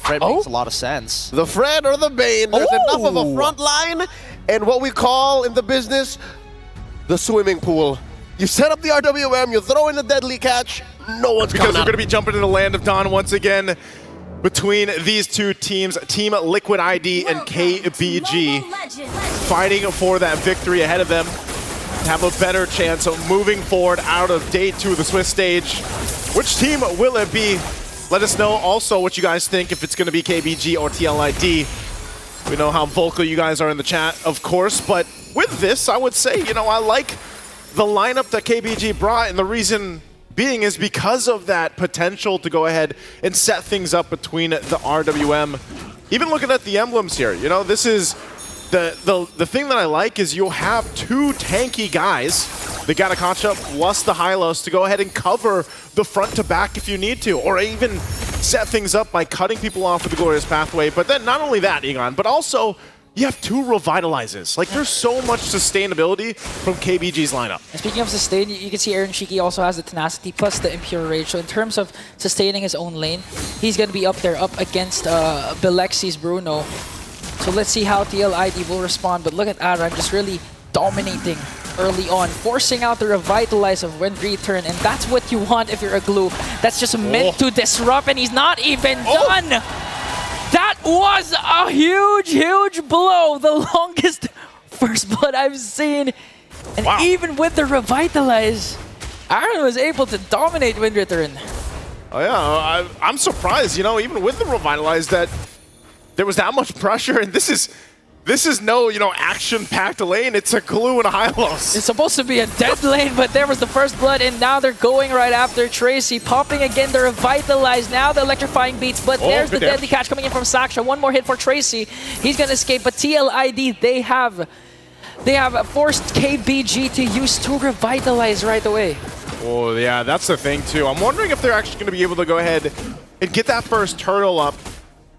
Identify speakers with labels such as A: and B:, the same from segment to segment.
A: Fred makes a lot of sense.
B: The Fred or the Bane. There's enough of a front line and what we call in the business the swimming pool. You set up the RWM, you throw in the deadly catch, no one's
C: Because
B: coming
C: we're
B: out.
C: going to be jumping into the land of Dawn once again between these two teams, Team Liquid ID and KBG, fighting for that victory ahead of them to have a better chance of moving forward out of day 2 of the Swiss stage. Which team will it be? Let us know also what you guys think, if it's going to be KBG or TLID. We know how vocal you guys are in the chat, of course, but with this, I would say, you know, I like the lineup that KBG brought, and the reason being is because of that potential to go ahead and set things up between the RWM. Even looking at the emblems here, you know, this is the thing that I like is you'll have 2 tanky guys, the Gatakacha plus the Hylos, to go ahead and cover the front to back if you need to, or even set things up by cutting people off with the Glorious Pathway. But then not only that, Egon, but also you have 2 revitalizes. Like, there's so much sustainability from KBG's lineup.
D: And speaking of sustain, you can see Aaron Shiki also has the tenacity plus the impure rage. So in terms of sustaining his own lane, he's going to be up there, up against Bilexi's Bruno. So let's see how TLID will respond. But look at Aran just really dominating early on, forcing out the revitalize of Wind Return. And that's what you want if you're a glue. That's just meant to disrupt, and he's not even done. That was a huge, huge blow. The longest first blood I've seen. And even with the revitalize, Aaron was able to dominate Wind Return.
C: Oh yeah, I'm surprised, you know, even with the revitalize, that there was that much pressure, and this is no, you know, action-packed lane. It's a glue and a Hylos.
D: It's supposed to be a dead lane, but there was the first blood, and now they're going right after Tracy. Popping again the revitalize. Now the electrifying beats, but there's the deadly catch coming in from Saksha. One more hit for Tracy. He's gonna escape, but TLID, they have forced KBG to use 2 revitalize right away.
C: Oh yeah, that's the thing too. I'm wondering if they're actually gonna be able to go ahead and get that first turtle up.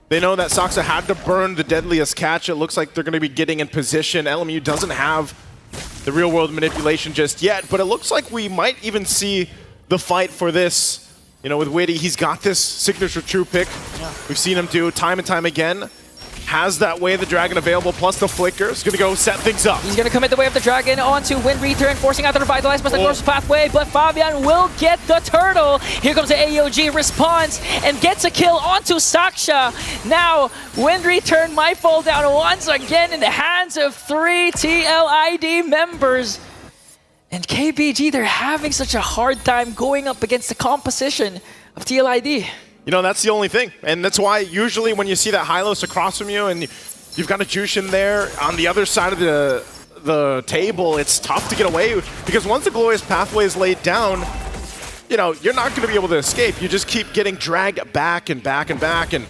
C: They know that Saksha had to burn the deadliest catch. It looks like they're going to be getting in position. LMU doesn't have the real-world manipulation just yet, but it looks like we might even see the fight for this. You know, with Witty, he's got this signature true pick. Yeah. We've seen him do time and time again. Has that Way of the Dragon available, plus the Flicker. He's going to go set things up.
D: He's going to commit the Way of the Dragon onto Wind Return, forcing out the Revitalize, plus the Glorious Pathway, but Fabian will get the turtle. Here comes the AOG, responds, and gets a kill onto Saksha. Now, Wind Return might fall down once again in the hands of 3 TLID members. And KBG, they're having such a hard time going up against the composition of TLID.
C: You know, that's the only thing. And that's why usually when you see that Hylos across from you and you've got a Jushin there on the other side of the table, it's tough to get away, because once the Glorious Pathway is laid down, you know, you're not going to be able to escape. You just keep getting dragged back and back and back, and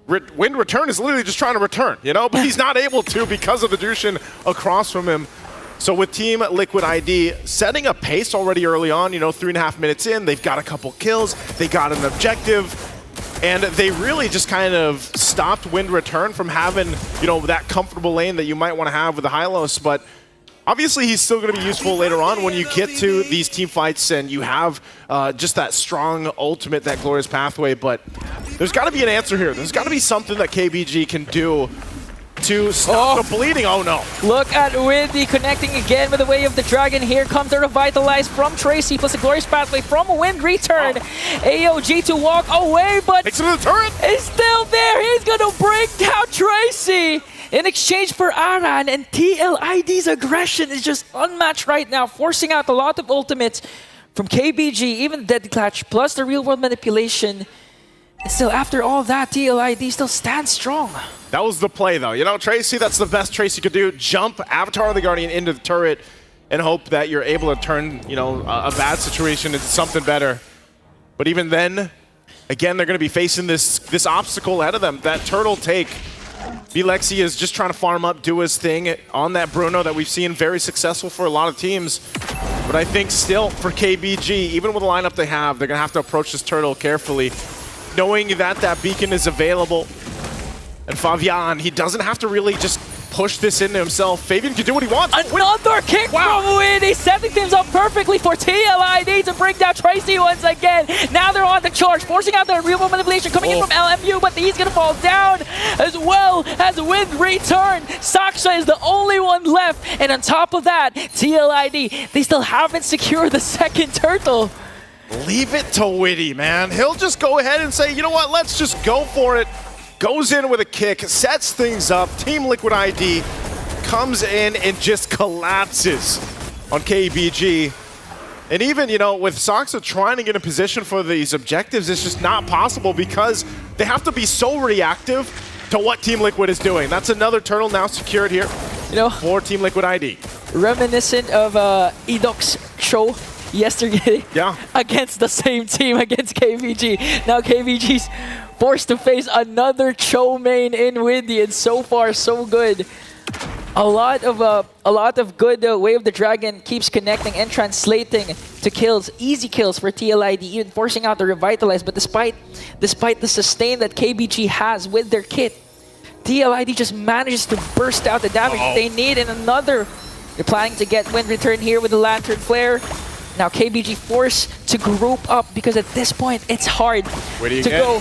C: Wind Return is literally just trying to return, you know, but he's not able to because of the Jushin across from him. So with Team Liquid ID setting a pace already early on, you know, 3.5 minutes in, they've got a couple kills, they got an objective, and they really just kind of stopped Wind Return from having, you know, that comfortable lane that you might want to have with the Hylos. But obviously he's still going to be useful later on when you get to these team fights and you have just that strong ultimate, that Glorious Pathway. But there's got to be an answer here. There's got to be something that KBG can do to stop the bleeding. Oh no.
D: Look at Windy connecting again with the Way of the Dragon. Here comes the Revitalize from Tracy, plus the Glorious Pathway from Wind Return. AOG to walk away, but
C: takes him to the turret.
D: He's still there. He's going to break down Tracy in exchange for Aran, and TLID's aggression is just unmatched right now, forcing out a lot of ultimates from KBG, even Deadly Clutch, plus the real-world manipulation. And still, after all that, TLID still stands strong.
C: That was the play, though. You know, Tracy, that's the best Tracy could do. Jump Avatar of the Guardian into the turret and hope that you're able to turn, you know, a bad situation into something better. But even then, again, they're going to be facing this obstacle ahead of them. That turtle take. Bilexi is just trying to farm up, do his thing on that Bruno that we've seen very successful for a lot of teams. But I think still, for KBG, even with the lineup they have, they're going to have to approach this turtle carefully, knowing that that beacon is available. And Fabian, he doesn't have to really just push this into himself. Fabian can do what he wants.
D: Another kick from Winnie, setting things up perfectly for TLID to bring down Tracy once again. Now they're on the charge, forcing out the real world manipulation coming in from LMU, but he's gonna fall down as well as with return. Saksha is the only one left, and on top of that, TLID, they still haven't secured the second turtle.
C: Leave it to Witty, man. He'll just go ahead and say, you know what, let's just go for it. Goes in with a kick, sets things up. Team Liquid ID comes in and just collapses on KBG. And even, you know, with Saksha trying to get in position for these objectives, it's just not possible because they have to be so reactive to what Team Liquid is doing. That's another turtle now secured here, you know, for Team Liquid ID.
D: Reminiscent of Edok's show yesterday against the same team, against KBG. Now KBG's forced to face another Cho main in Windy, and so far so good. A lot of good Way of the Dragon keeps connecting and translating to kills, easy kills for TLID, even forcing out the Revitalize. But despite the sustain that KBG has with their kit, TLID just manages to burst out the damage they need. And another, they're planning to get Wind Return here with the Lantern Flare. Now KBG forced to group up because at this point it's hard to go.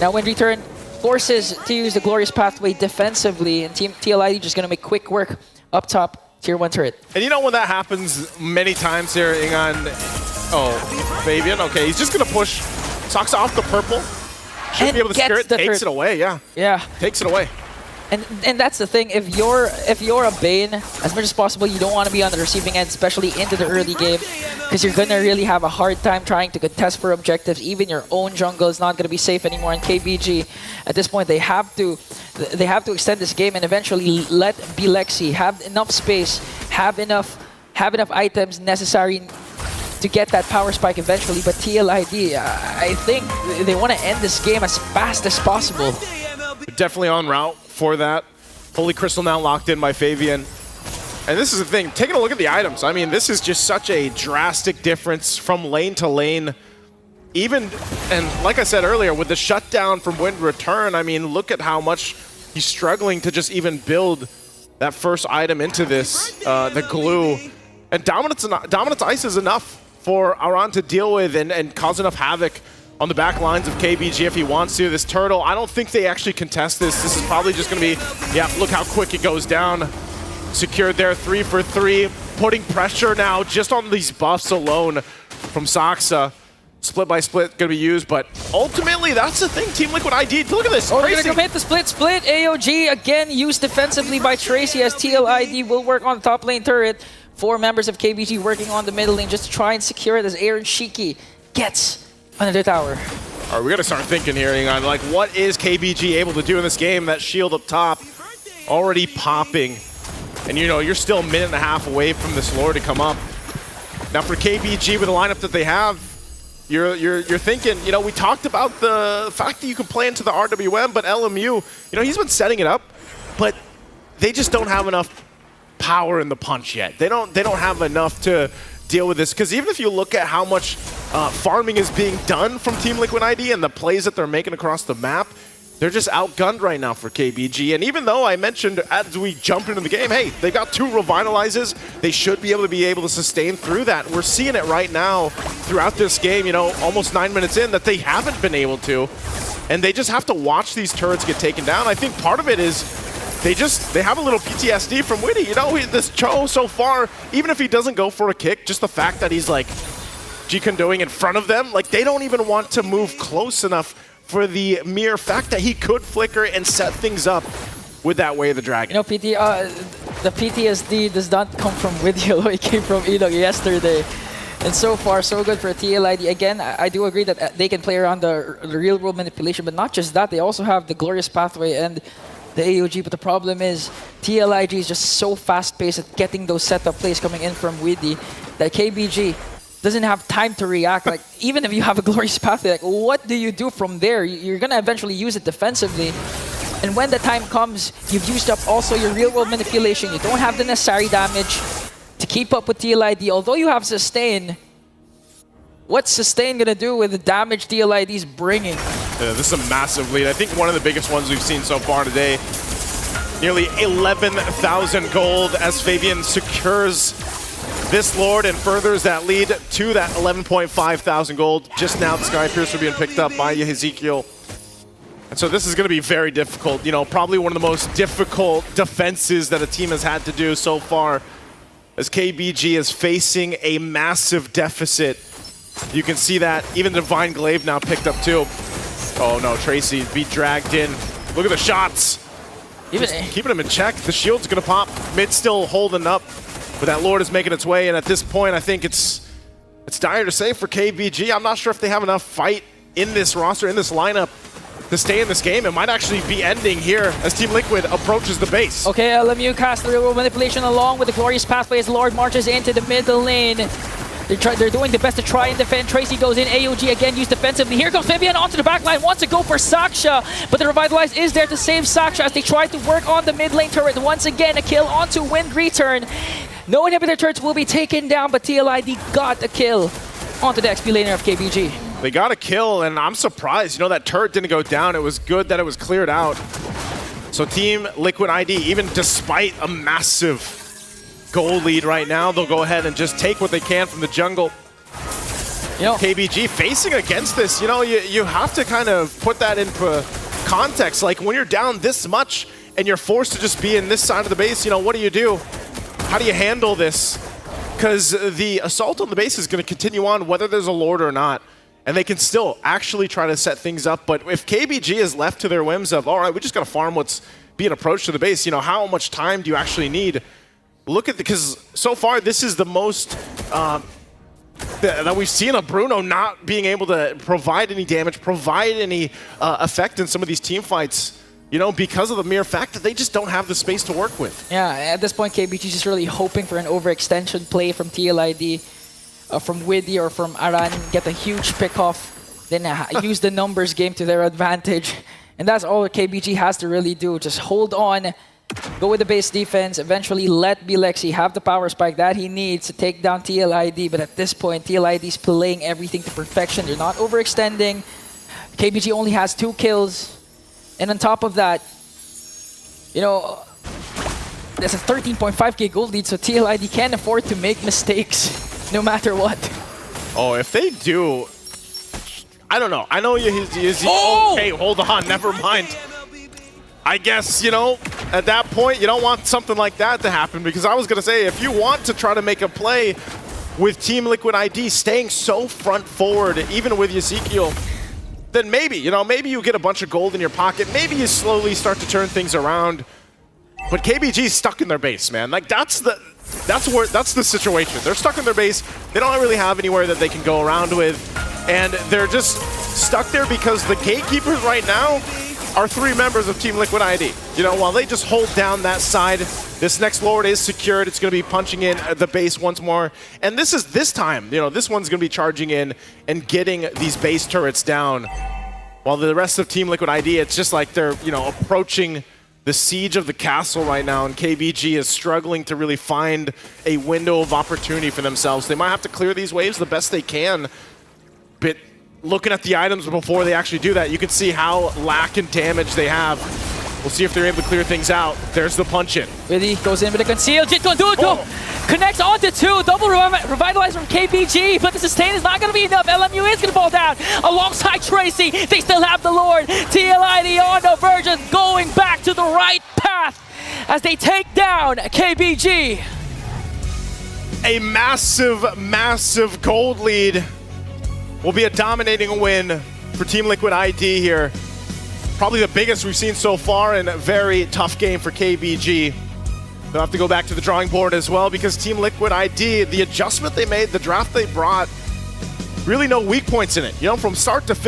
D: Now Wind Return forces to use the Glorious Pathway defensively, and Team TLID just gonna make quick work up top, tier 1 turret.
C: And you know when that happens many times here, Ingan, Fabian, okay, he's just gonna push Saksha off the purple. Should be able to secure it, takes it away, takes it away.
D: And that's the thing, if you're a Bane, as much as possible, you don't want to be on the receiving end, especially into the early game, because you're going to really have a hard time trying to contest for objectives. Even your own jungle is not going to be safe anymore. In KBG, at this point, they have to extend this game and eventually let Bilexi have enough space, have enough items necessary to get that power spike eventually. But TLID, I think they want to end this game as fast as possible.
C: Definitely en route for that. Holy Crystal now locked in by Fabian. And this is the thing, taking a look at the items, I mean, this is just such a drastic difference from lane to lane. Even, and like I said earlier, with the shutdown from Wind Return, I mean, look at how much he's struggling to just even build that first item into this, the glue. And Dominance Ice is enough for Aran to deal with and cause enough havoc on the back lines of KBG if he wants to. This turtle, I don't think they actually contest this. This is probably just going to be, look how quick it goes down. Secured there, 3 for 3. Putting pressure now just on these buffs alone from Saksha. Split by split going to be used, but ultimately, that's the thing. Team Liquid ID, look at this.
D: They're going to commit the split. AOG, again, used defensively by Tracy as TLID will work on the top lane turret. 4 members of KBG working on the middle lane just to try and secure it as Aaron Shiki gets another tower.
C: All right, we got to start thinking here, on like what is KBG able to do in this game? That shield up top already popping. And you know, you're still a minute and a half away from this lore to come up. Now for KBG with the lineup that they have, you're thinking, you know, we talked about the fact that you can play into the RWM, but LMU, you know, he's been setting it up, but they just don't have enough power in the punch yet. They don't have enough to deal with this, because even if you look at how much farming is being done from Team Liquid ID and the plays that they're making across the map, they're just outgunned right now for KBG. And even though I mentioned as we jump into the game, hey, they've got 2 revitalizes, they should be able to sustain through that. We're seeing it right now throughout this game, you know, almost 9 minutes in, that they haven't been able to. And they just have to watch these turrets get taken down. I think part of it is they have a little PTSD from Witty. You know, this Cho so far, even if he doesn't go for a kick, just the fact that he's like G-Condoing in front of them, like they don't even want to move close enough for the mere fact that he could flicker and set things up with that Way of the Dragon.
D: You know, the PTSD does not come from Witty, although it came from Edok yesterday. And so far, so good for TLID. Again, I do agree that they can play around the real world manipulation, but not just that, they also have the Glorious Pathway and the AOG, but the problem is TLID is just so fast-paced at getting those setup plays coming in from Witty that KBG doesn't have time to react. Like, even if you have a Glorious Pathway, like, what do you do from there? You're going to eventually use it defensively. And when the time comes, you've used up also your real-world manipulation. You don't have the necessary damage to keep up with TLID. Although you have Sustain, what's Sustain going to do with the damage TLID is bringing?
C: Yeah, this is a massive lead. I think one of the biggest ones we've seen so far today. Nearly 11,000 gold as Fabian secures this Lord and furthers that lead to that 11.5 thousand gold. Just now the Sky Piercer being picked up by Ezekiel. And so this is going to be very difficult. You know, probably one of the most difficult defenses that a team has had to do so far, as KBG is facing a massive deficit. You can see that even Divine Glaive now picked up too. Oh no, Tracy be dragged in. Look at the shots. Even keeping him in check. The shield's going to pop. Mid still holding up, but that Lord is making its way. And at this point, I think it's dire to say for KBG. I'm not sure if they have enough fight in this roster, in this lineup, to stay in this game. It might actually be ending here as Team Liquid approaches the base.
D: Okay, LMU cast the real manipulation along with the glorious pathway as Lord marches into the middle lane. They're doing the best to try and defend. Tracy goes in. AOG again used defensively. Here comes Fabian onto the back line. Wants to go for Saksha, but the Revitalize is there to save Saksha as they try to work on the mid lane turret. Once again, a kill onto Wind Return. No inhibitor turrets will be taken down, but TLID got a kill onto the XP laner of KBG.
C: They got a kill, and I'm surprised. You know, that turret didn't go down. It was good that it was cleared out. So Team Liquid ID, even despite a massive goal lead right now, they'll go ahead and just take what they can from the jungle.
D: You know,
C: KBG facing against this, you know, you have to kind of put that into context. Like when you're down this much and you're forced to just be in this side of the base, you know, what do? How do you handle this? Because the assault on the base is going to continue on whether there's a Lord or not. And they can still actually try to set things up. But if KBG is left to their whims of, all right, we just got to farm what's being approached to the base, you know, how much time do you actually need? Look at because so far this is the most that we've seen of Bruno not being able to provide any damage, provide any effect in some of these team fights, you know, because of the mere fact that they just don't have the space to work with.
D: Yeah, at this point, KBG is just really hoping for an overextension play from TLID, from Widdy or from Aran, get a huge pick off, then use the numbers game to their advantage. And that's all KBG has to really do. Just hold on, go with the base defense, eventually let Bilexi have the power spike that he needs to take down TLID. But at this point, TLID is playing everything to perfection. They're not overextending. KBG only has 2 kills. And on top of that, you know, there's a 13.5k gold lead, so TLID can't afford to make mistakes no matter what.
C: Oh, if they do, I don't know. I know he's
D: Oh!
C: okay, hold on, never mind. I guess, you know, at that point, you don't want something like that to happen, because I was going to say, if you want to try to make a play with Team Liquid ID staying so front forward, even with Ezekiel, then maybe, you know, maybe you get a bunch of gold in your pocket. Maybe you slowly start to turn things around. But KBG's stuck in their base, man. Like, that's the situation. They're stuck in their base. They don't really have anywhere that they can go around with. And they're just stuck there because the gatekeepers right now are 3 members of Team Liquid ID. You know, while they just hold down that side, this next Lord is secured. It's going to be punching in the base once more. And this time, you know, this one's going to be charging in and getting these base turrets down. While the rest of Team Liquid ID, it's just like they're, you know, approaching the siege of the castle right now, and KBG is struggling to really find a window of opportunity for themselves. They might have to clear these waves the best they can, but looking at the items before they actually do that, you can see how lack in damage they have. We'll see if they're able to clear things out. There's the punch-in.
D: Widdy goes in with a conceal. Connects onto 2. Double revitalize from KBG, but the sustain is not going to be enough. LMU is going to fall down alongside Tracy. They still have the Lord. TLID on the verge of going back to the right path as they take down KBG.
C: A massive, massive gold lead will be a dominating win for Team Liquid ID here. Probably the biggest we've seen so far, and a very tough game for KBG. They'll have to go back to the drawing board as well, because Team Liquid ID, the adjustment they made, the draft they brought, really no weak points in it. You know, from start to finish.